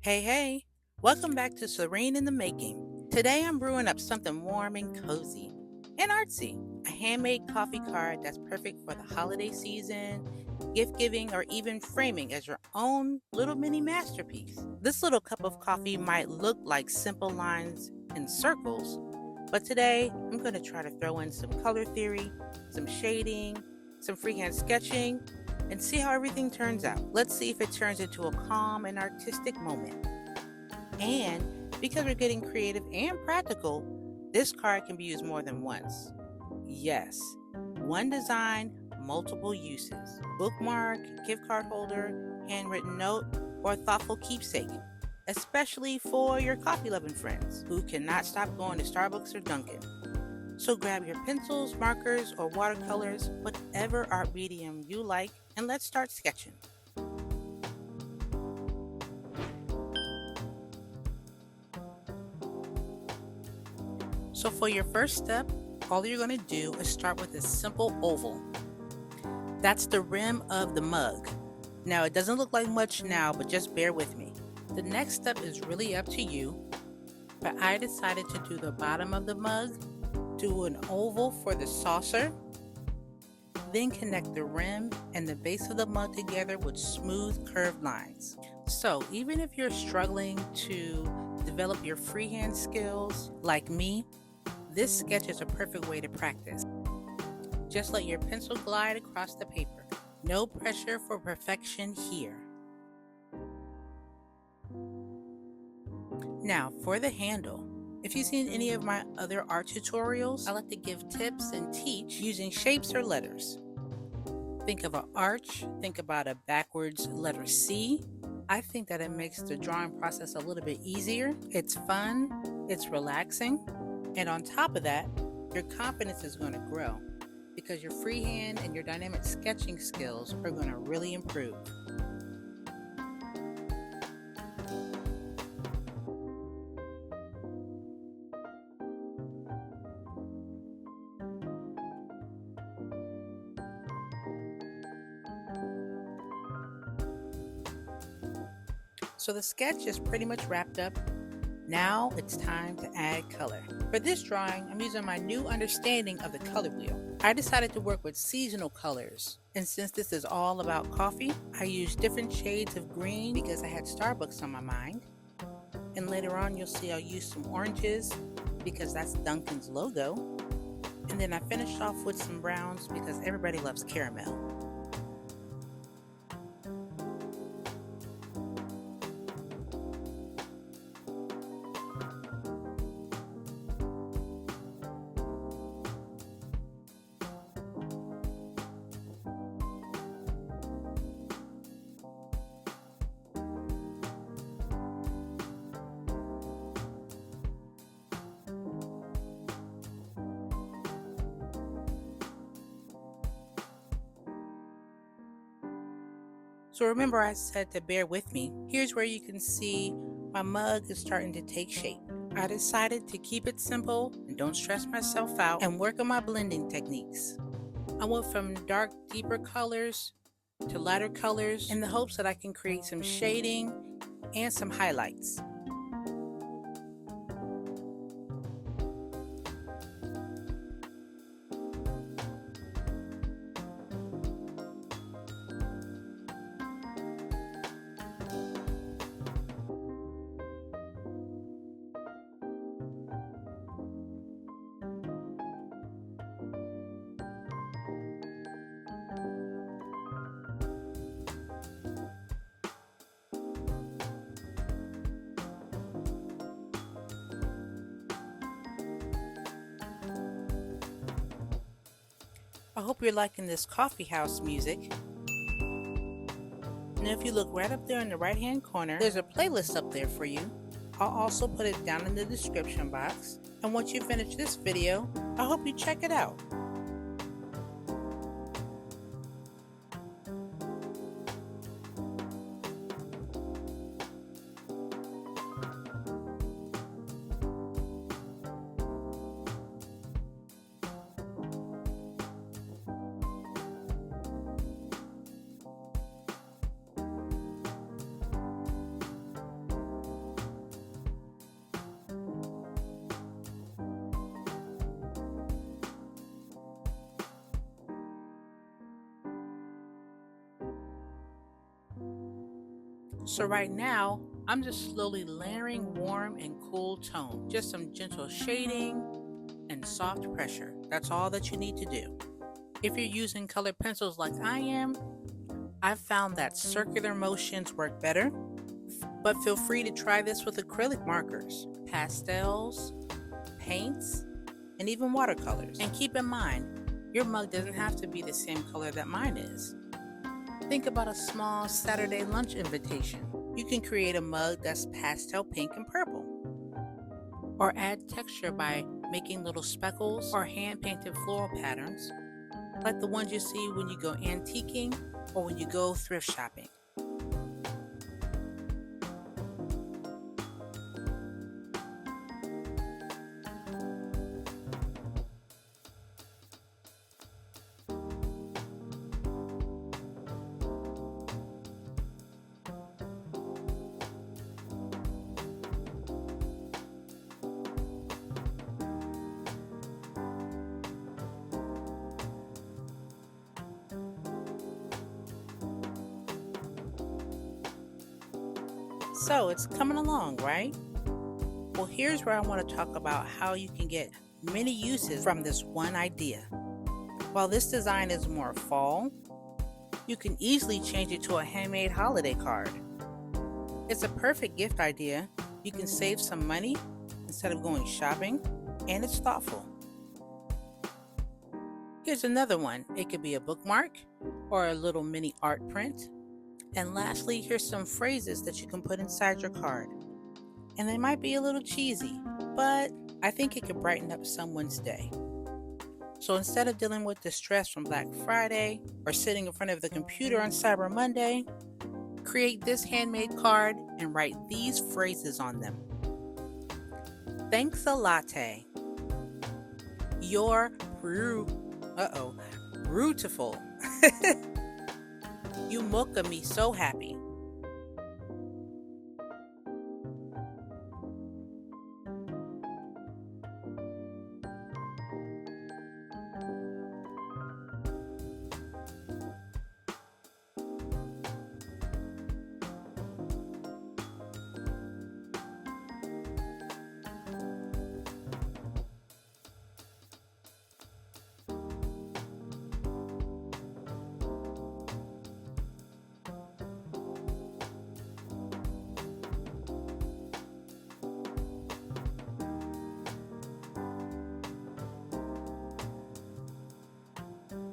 Hey, hey, welcome back to Serene in the Making. Today I'm brewing up something warm and cozy and artsy. A handmade coffee card that's perfect for the holiday season, gift giving, or even framing as your own little mini masterpiece. This little cup of coffee might look like simple lines and circles, but today I'm going to try to throw in some color theory, some shading, some freehand sketching, and see how everything turns out. Let's see if it turns into a calm and artistic moment. And because we're getting creative and practical, this card can be used more than once. Yes, one design, multiple uses. Bookmark, gift card holder, handwritten note, or thoughtful keepsake. Especially for your coffee loving friends who cannot stop going to Starbucks or Dunkin. So grab your pencils, markers, or watercolors, whatever art medium you like, and let's start sketching. So for your first step, all you're going to do is start with a simple oval. That's the rim of the mug. Now it doesn't look like much now, but just bear with me. The next step is really up to you, but I decided to do the bottom of the mug, do an oval for the saucer, then connect the rim and the base of the mug together with smooth curved lines. So even if you're struggling to develop your freehand skills like me, this sketch is a perfect way to practice. Just let your pencil glide across the paper. No pressure for perfection here. Now for the handle. If you've seen any of my other art tutorials, I like to give tips and teach using shapes or letters. Think of an arch, think about a backwards letter C. I think that it makes the drawing process a little bit easier. It's fun, it's relaxing, and on top of that, your confidence is going to grow because your freehand and your dynamic sketching skills are going to really improve. So the sketch is pretty much wrapped up. Now it's time to add color. For this drawing, I'm using my new understanding of the color wheel. I decided to work with seasonal colors. And since this is all about coffee, I used different shades of green because I had Starbucks on my mind. And later on, you'll see I'll use some oranges because that's Dunkin's logo. And then I finished off with some browns because everybody loves caramel. So remember I said to bear with me. Here's where you can see my mug is starting to take shape. I decided to keep it simple and don't stress myself out and work on my blending techniques. I went from dark, deeper colors to lighter colors in the hopes that I can create some shading and some highlights. I hope you're liking this coffee house music. And if you look right up there in the right hand corner, there's a playlist up there for you. I'll also put it down in the description box. And once you finish this video, I hope you check it out. So right now, I'm just slowly layering warm and cool tone. Just some gentle shading and soft pressure. That's all that you need to do. If you're using colored pencils like I am, I've found that circular motions work better, but feel free to try this with acrylic markers, pastels, paints, and even watercolors. And keep in mind, your mug doesn't have to be the same color that mine is. Think about a small Saturday lunch invitation. You can create a mug that's pastel pink and purple. Or add texture by making little speckles or hand-painted floral patterns, like the ones you see when you go antiquing or when you go thrift shopping. So it's coming along, right? Well, here's where I want to talk about how you can get many uses from this one idea. While this design is more fall, you can easily change it to a handmade holiday card. It's a perfect gift idea. You can save some money instead of going shopping, and it's thoughtful. Here's another one. It could be a bookmark or a little mini art print. And lastly, here's some phrases that you can put inside your card. And they might be a little cheesy, but I think it could brighten up someone's day. So instead of dealing with the stress from Black Friday or sitting in front of the computer on Cyber Monday, create this handmade card and write these phrases on them. Thanks a latte. You're beautiful. You mocha me so happy.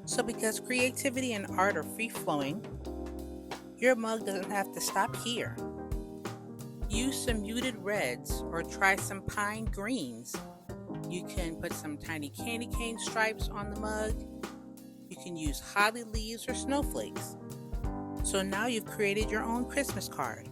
So because creativity and art are free-flowing, your mug doesn't have to stop here. Use some muted reds or try some pine greens. You can put some tiny candy cane stripes on the mug. You can use holly leaves or snowflakes. So now you've created your own Christmas card.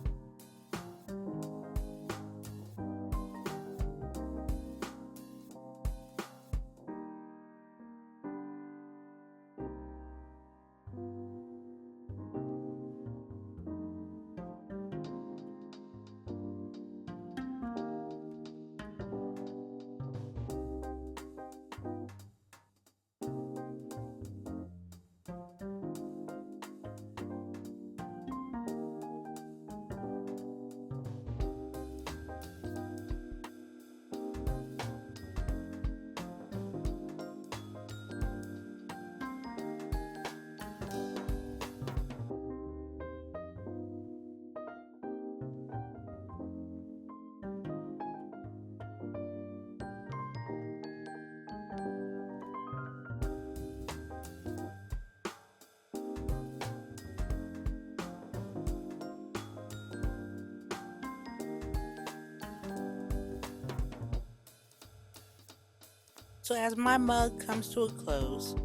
So as my mug comes to a close,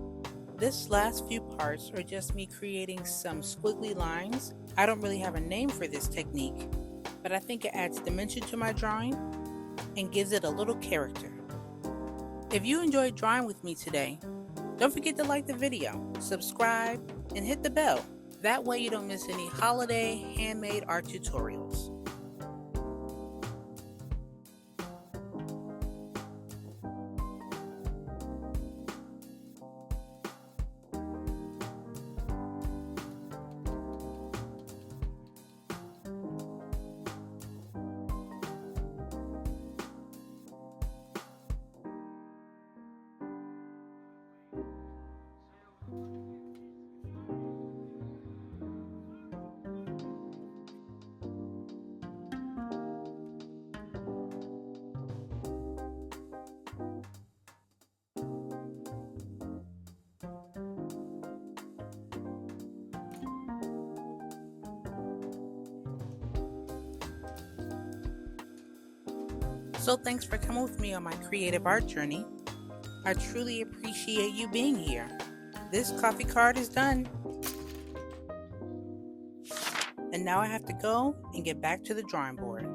this last few parts are just me creating some squiggly lines. I don't really have a name for this technique, but I think it adds dimension to my drawing and gives it a little character. If you enjoyed drawing with me today, don't forget to like the video, subscribe, and hit the bell. That way you don't miss any holiday handmade art tutorials. So thanks for coming with me on my creative art journey. I truly appreciate you being here. This coffee card is done. And now I have to go and get back to the drawing board.